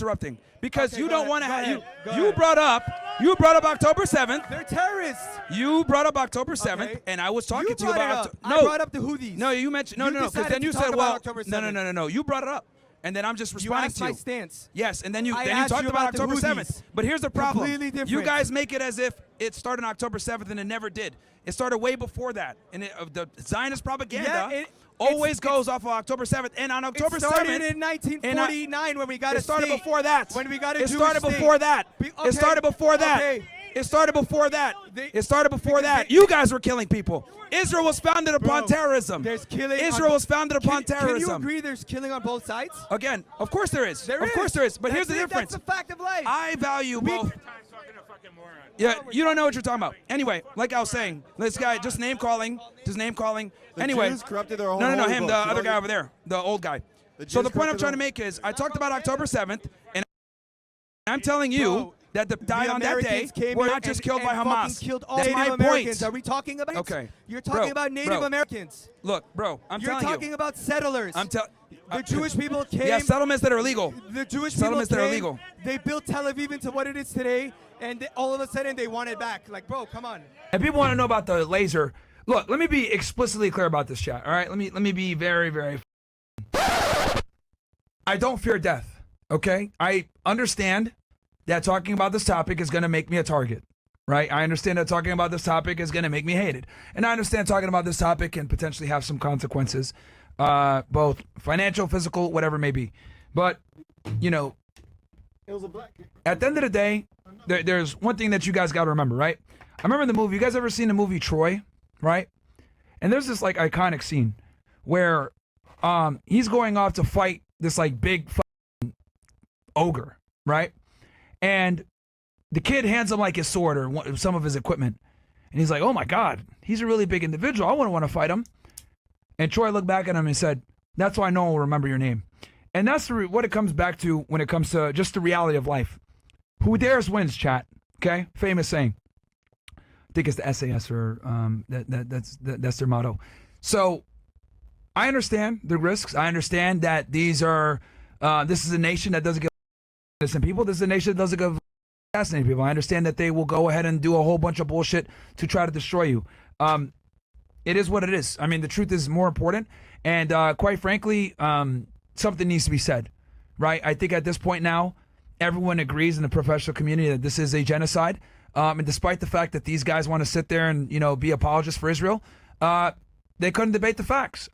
interrupting because Okay, you go don't ahead, want to go have ahead, go you ahead. brought up October 7th. They're terrorists. You brought up October 7th, Okay. and I was talking You to you brought about it up. no. I brought up the Houthis. No, you mentioned no, You because decided then you to said, talk well, about October 7th. no. You brought it up, and then I'm just You responding asked to my you. stance. Yes, and then you asked talked you about about the October Houthis. 7th. But here's the problem: Completely you different. guys make it as if it started on October 7th, and it never did. It started way before that, and the Zionist propaganda Yeah, always goes off of October 7th, and on October It started 7th, in 1949 when we got it a started state. before that. When we got a It Jewish started state. before that. Okay. It started before that. Okay. It started before that. They- It started before because that. they- You guys were killing people. Israel was founded upon Bro, terrorism. There's killing. Israel was founded upon Can you terrorism. agree there's killing on both sides? Again, of course there is. There Of course there is. But here's the difference. That's a fact of life. I value both. Yeah, you don't know what you're talking about. Anyway, like I was saying, this guy just name calling. Anyway, Jews corrupted their own no, holy him, the books. You other know, guy over there, the old guy. So Jews the point I'm corrupted trying to their- make is, I talked about October 7th, and I'm telling you Bro, that the died on that day Americans came were here not just and- killed by and fucking Hamas. Killed all That's Native my Americans. point. Are we talking about? Okay. You're talking Bro, about Native bro. Americans. Look, bro, I'm You're telling you. talking about settlers. I'm telling. The Jewish people came. Yeah, settlements that are illegal. The Jewish people Settlements that are came, illegal. They built Tel Aviv into what it is today, and all of a sudden they want it back. Like, bro, come on. And people want to know about the laser. Look, let me be explicitly clear about this, chat. All right, let me be very, very. I don't fear death. Okay, I understand that talking about this topic is going to make me a target. Right? I understand that talking about this topic is going to make me hated, and I understand talking about this topic can potentially have some consequences, both financial, physical, whatever it may be. But you know, at the end of the day, there's one thing that you guys got to remember, right? I remember the movie. You guys ever seen the movie Troy? Right? And there's this like iconic scene where he's going off to fight this like big ogre, right? And the kid hands him like his sword or some of his equipment, and he's like, "Oh my God, he's a really big individual. I wouldn't want to fight him." And Troy looked back at him and said, "That's why no one will remember your name." And that's what it comes back to when it comes to just the reality of life. Who dares wins, chat. Okay, famous saying. I think it's the SAS or that's their motto. So I understand the risks. I understand that these are this is a nation that doesn't give innocent people. This is a nation that doesn't give assassinating people. I understand that they will go ahead and do a whole bunch of bullshit to try to destroy you. It is what it is. I mean, the truth is more important, and quite frankly, something needs to be said, right? I think at this point now, everyone agrees in the professional community that this is a genocide. And despite the fact that these guys want to sit there and be apologists for Israel, they couldn't debate the facts.